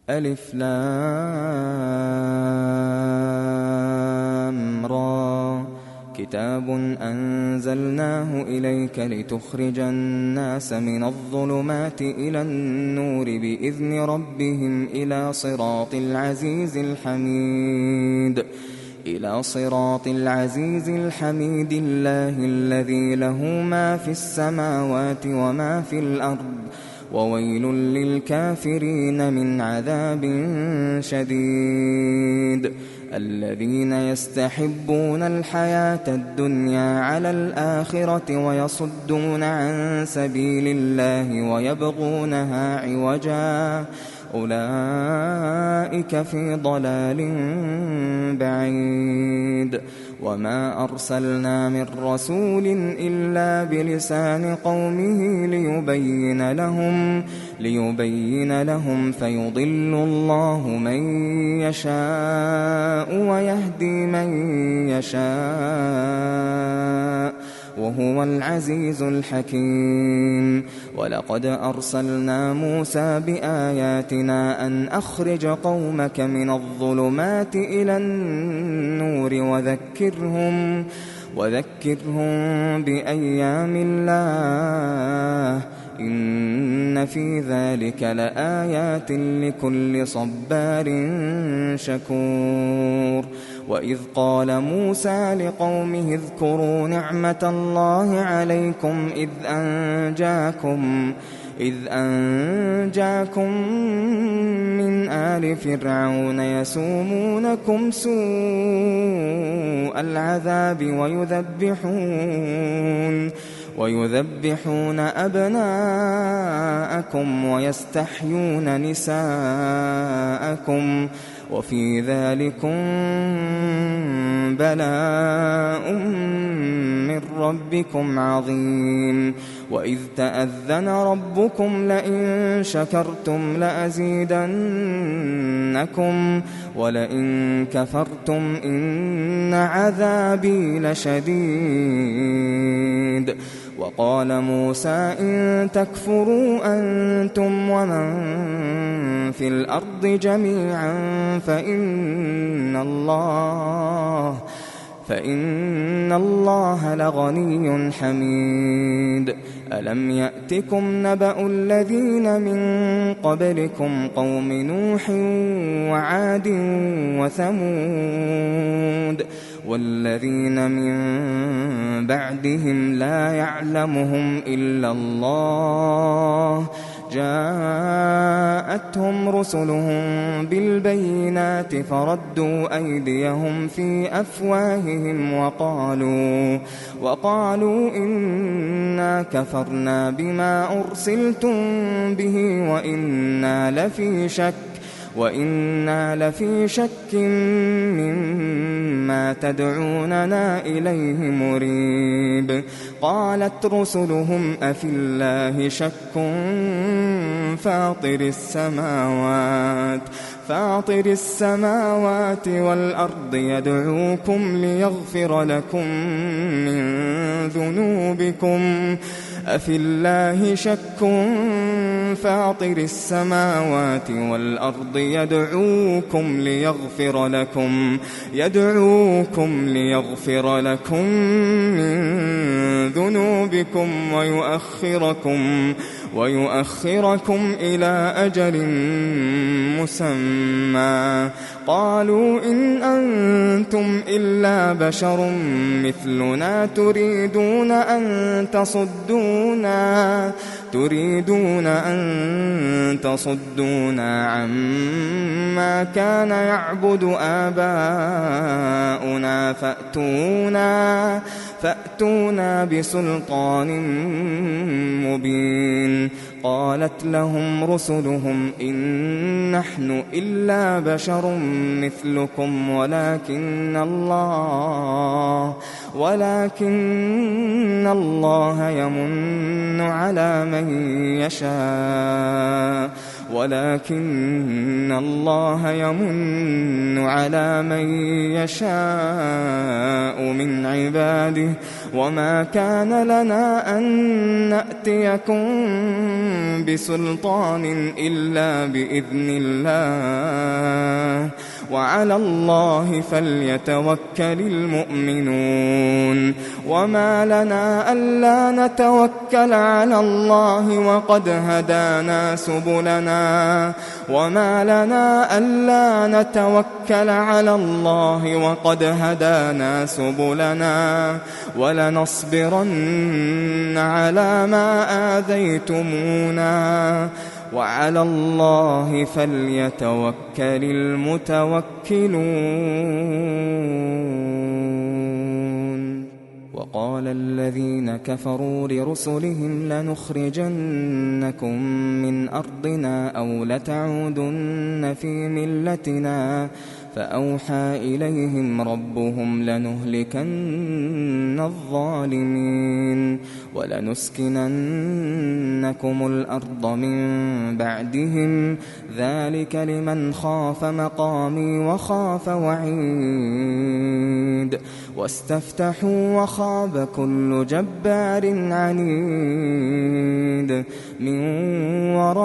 ألف لام را. كتاب أنزلناه إليك لتخرج الناس من الظلمات إلى النور بإذن ربهم إلى صراط العزيز الحميد الله الذي له ما في السماوات وما في الأرض وويل للكافرين من عذاب شديد. الذين يستحبون الحياة الدنيا على الآخرة ويصدون عن سبيل الله ويبغونها عوجا أولئك في ضلال بعيد. وما أرسلنا من رسول إلا بلسان قومه ليبين لهم فيضل الله من يشاء ويهدي من يشاء وهو العزيز الحكيم. ولقد أرسلنا موسى بآياتنا أن أخرج قومك من الظلمات إلى النور وذكرهم بأيام الله إن في ذلك لآيات لكل صبار شكور. وإذ قال موسى لقومه اذكروا نعمة الله عليكم إذ أنجاكم من آل فرعون يسومونكم سوء العذاب ويذبحون أبناءكم ويستحيون نساءكم وفي ذلكم بلاء من ربكم عظيم. وإذ تأذن ربكم لئن شكرتم لأزيدنكم ولئن كفرتم إن عذابي لشديد. وقال موسى إن تكفروا أنتم ومن في الأرض جميعا فإن الله لغني حميد. ألم يأتكم نبأ الذين من قبلكم قوم نوح وعاد وثمود والذين من بعدهم لا يعلمهم إلا الله جاءتهم رسلهم بالبينات فردوا أيديهم في أفواههم وقالوا إنا كفرنا بما أرسلتم به وإنا لفي شك مما تدعوننا إليه مريب. قالت رسلهم أفي الله شك فاطر السماوات والأرض يدعوكم ليغفر لكم من ذنوبكم أفي الله شك فاطر السماوات والأرض يدعوكم ليغفر لكم من ذنوبكم ويؤخركم إلى أجل مسمى. قالوا إن أنتم إلا بشر مثلنا تريدون أن تصدونا عما كان يعبد آباؤنا فأتونا بسلطان مبين. قالت لهم رسلهم إن نحن إلا بشر مثلكم ولكن الله يمن على من يشاء ولكن الله يمن على من يشاء من عباده وما كان لنا أن نأتيكم بسلطان إلا بإذن الله وعلى الله فليتوكل المؤمنون وما لنا ألا نتوكل على الله وقد هدانا سبلنا وما لنا ألا نتوكل على الله وقد هدانا سبلنا ولنصبرن على ما آذيتمونا وعلى الله فليتوكل المتوكلون. وقال الذين كفروا لرسلهم لنخرجنكم من أرضنا أو لتعودن في ملتنا فأوحى إليهم ربهم لنهلكن الظالمين ولنسكننكم الأرض من بعدهم ذلك لمن خاف مقامي وخاف وعيد واستفتحوا وخاب كل جبار عنيد من ورائه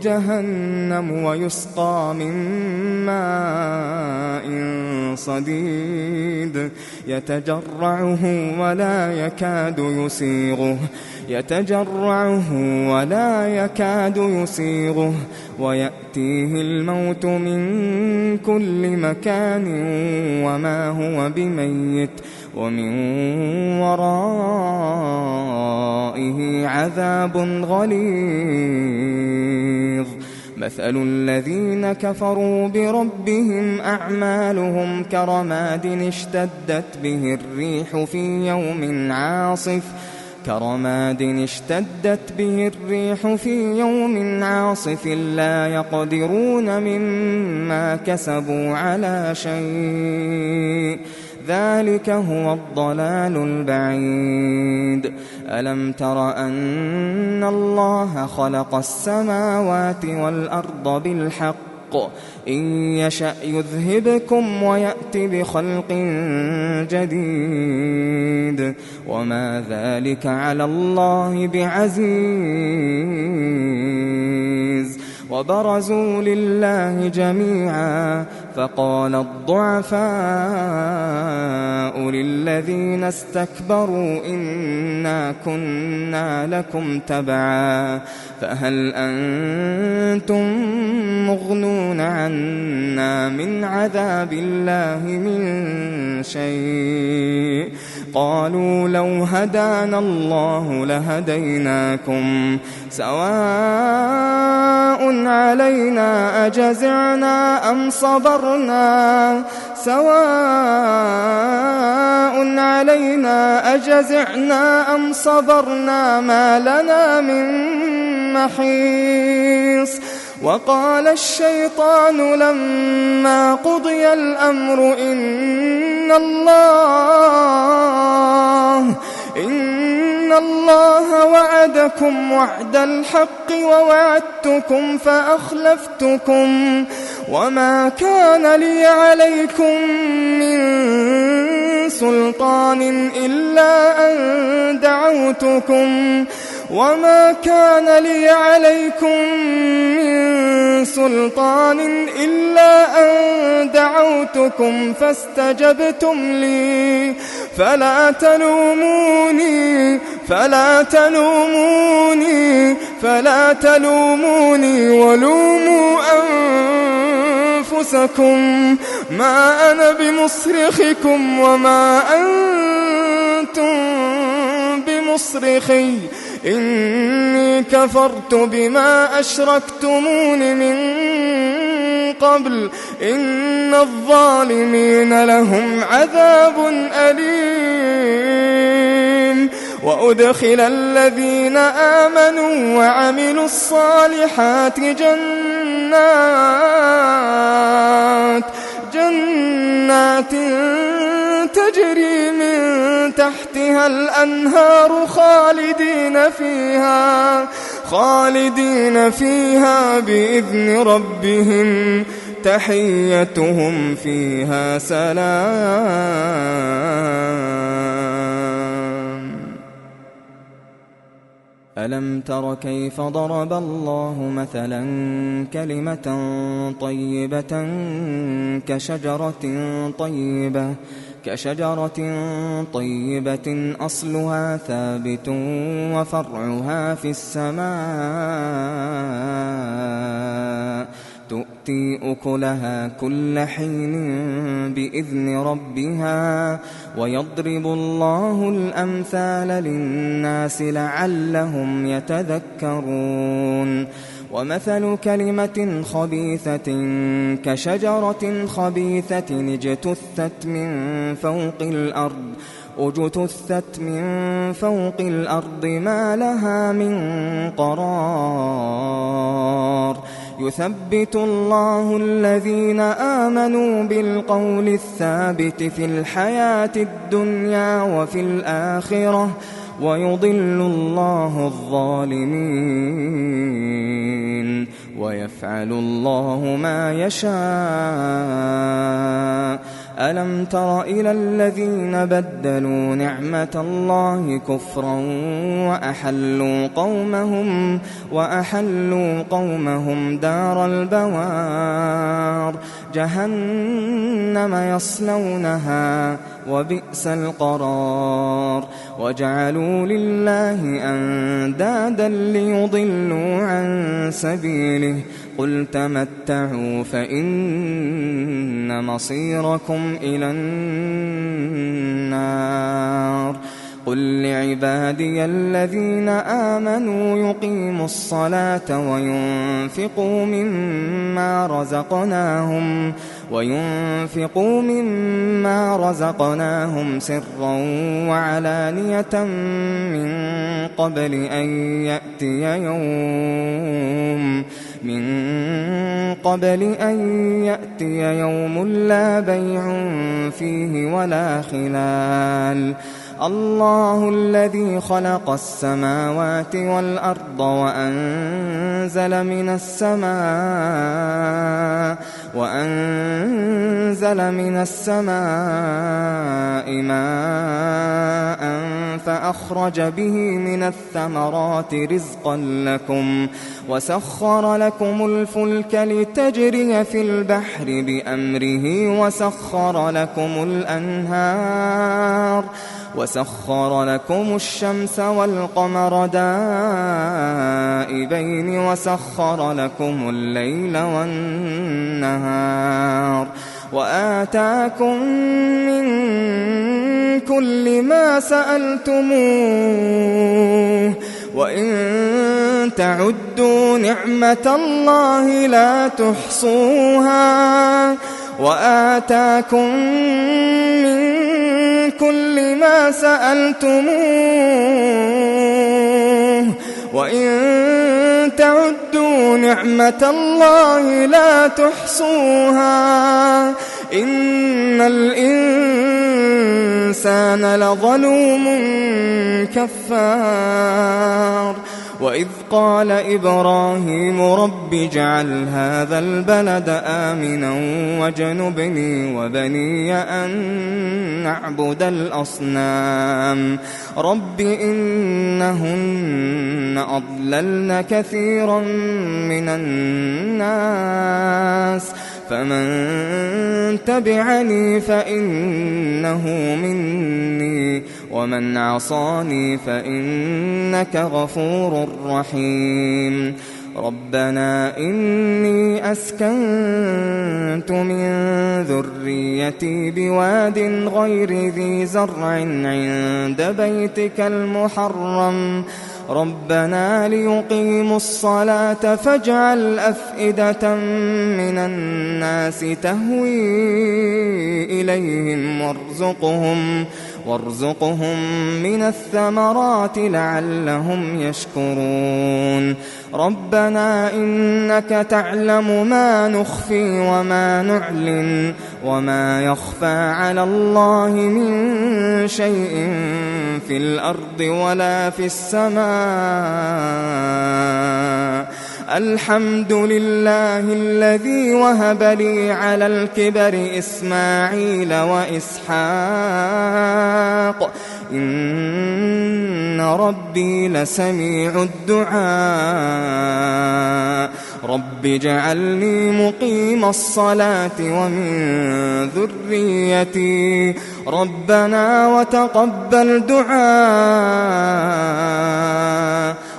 جهنم ويسقى من ماء صديد يتجرعه ولا يكاد يسيغه ويأتيه الموت من كل مكان وما هو بميت ومن ورائه عذاب غليظ. مثل الذين كفروا بربهم أعمالهم كرماد اشتدت به الريح في يوم عاصف لا يقدرون مما كسبوا على شيء ذلك هو الضلال البعيد. ألم تر أن الله خلق السماوات والأرض بالحق إن يشأ يذهبكم ويأت بخلق جديد وما ذلك على الله بعزيز. وبرزوا لله جميعا فقال الضعفاء للذين استكبروا إنا كنا لكم تبعا فهل أنتم مغنون عنا من عذاب الله من شيء قالوا لو هدانا الله لهديناكم سواء علينا أجزعنا أم صبرنا ما لنا من محيص. وقال الشيطان لما قضي الأمر إن الله وعدكم وعد الحق ووعدتكم فأخلفتكم وما كان لي عليكم من سلطان إلا أن دعوتكم فاستجبتم لي فلا تلوموني ولوموا أنفسكم ما أنا بمصرخكم وما أنتم بمصرخي إني كفرت بما أشركتمون من قبل إن الظالمين لهم عذاب أليم. وأدخل الذين آمنوا وعملوا الصالحات جنات تجري من تحتها الأنهار خالدين فيها بإذن ربهم تحيتهم فيها سلام. ألم تر كيف ضرب الله مثلا كلمة طيبة كشجرة طيبة أصلها ثابت وفرعها في السماء تؤتي أكلها كل حين بإذن ربها ويضرب الله الأمثال للناس لعلهم يتذكرون. ومثل كلمة خبيثة كشجرة خبيثة اجتثت من فوق الأرض ما لها من قرار. يثبت الله الذين آمنوا بالقول الثابت في الحياة الدنيا وفي الآخرة ويضل الله الظالمين ويفعل الله ما يشاء. ألم تر إلى الذين بدلوا نعمة الله كفرا وأحلوا قومهم دار البوار جهنم يصلونها وبئس القرار. وجعلوا لله أندادا ليضلوا عن سبيله قل تمتعوا فإن مصيركم إلى النار. قل لعبادي الذين آمنوا يقيموا الصلاة وينفقوا مما رزقناهم سرا وعلانية من قبل أن يأتي يوم لا بيع فيه ولا خلال. الله الذي خلق السماوات والأرض وأنزل من السماء ماء فأخرج به من الثمرات رزقا لكم وسخر لكم الفلك لتجري في البحر بأمره وسخر لكم الشمس والقمر دائبين وسخر لكم الليل والنهار وآتاكم من كل ما سألتموه وإن تعدوا نعمة الله لا تحصوها. وآتاكم من كل ما سألتموه وإن تعدوا نعمة الله لا تحصوها. إن الإنسان لظلوم كفار. وإذ قال إبراهيم رب اجعل هذا البلد آمنا واجنبني وبني أن نعبد الأصنام رب إنهن أضللن كثيرا من الناس فمن تبعني فإنه مني ومن عصاني فإنك غفور رحيم. ربنا إني أسكنت من ذريتي بواد غير ذي زرع عند بيتك المحرم ربنا ليقيموا الصلاة فاجعل أفئدة من الناس تهوي إليهم وارزقهم من الثمرات لعلهم يشكرون ربنا إنك تعلم ما نخفي وما نعلن وما يخفى على الله من شيء في الأرض ولا في السماء الحمد لله الذي وهب لي على الكبر إسماعيل وإسحاق إن ربي لسميع الدعاء رب اجعلني مقيم الصلاة ومن ذريتي ربنا وتقبل دعاء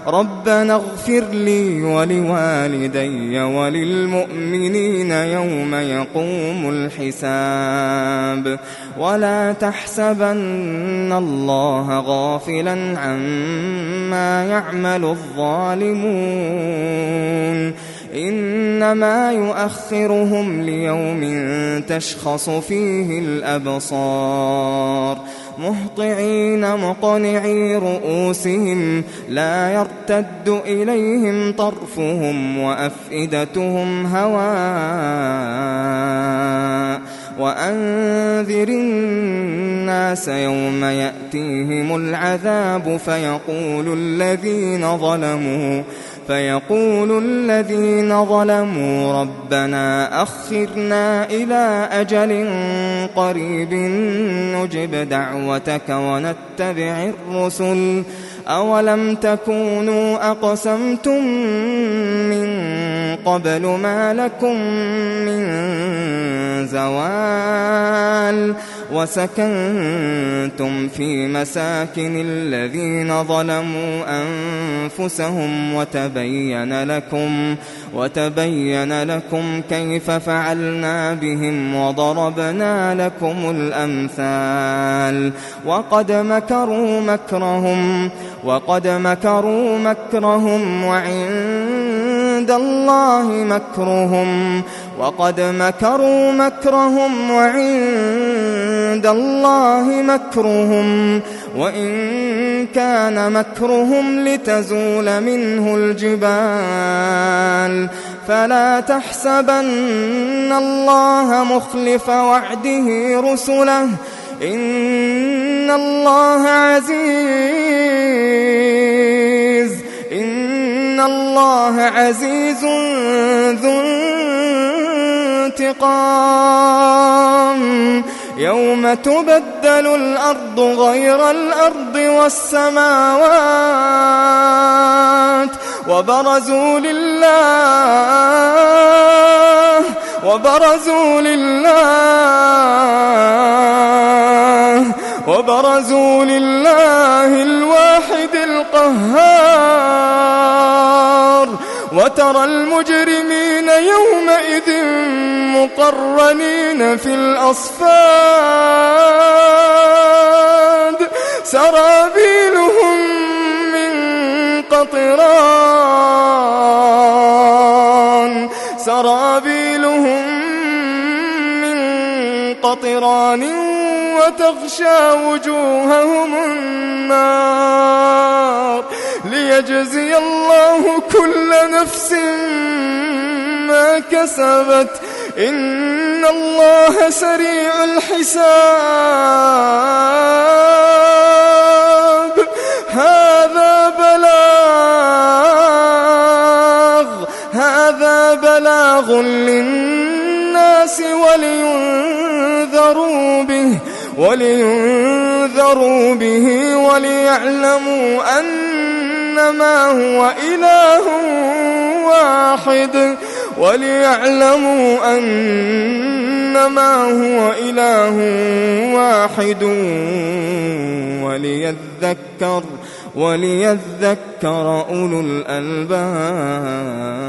ربنا اغفر لي ولوالدي وللمؤمنين يوم يقوم الحساب ولا تحسبن الله غافلا عما يعمل الظالمون إنما يؤخرهم ليوم تشخص فيه الأبصار مهطعين مقنعي رؤوسهم لا يرتد إليهم طرفهم وأفئدتهم هواء وأنذر الناس يوم يأتيهم العذاب فيقول الذين ظلموا ربنا أخرنا إلى أجل قريب نجب دعوتك ونتبع الرسل أولم تكونوا أقسمتم من قبل ما لكم من زوال وسكنتم في مساكن الذين ظلموا أنفسهم وتبين لكم كيف فعلنا بهم وضربنا لكم الأمثال وقد مكروا مكرهم وعند الله مكرهم وإن كان مكرهم لتزول منه الجبال فلا تحسبن الله مخلف وعده رسله إن الله عزيز ذو انتقام يوم تبدل الأرض غير الأرض والسماوات وبرزوا لله الواحد القهار وترى المجرمين يومئذ مقرنين في الأصفاد سرابيلهم من قطران وتغشى وجوههم النار ليجزي الله كل نفس ما كسبت إن الله سريع الحساب هذا بلاغ للناس ولينذروا به وليعلموا أنما هو إله واحد وليذكر أولو الألباب.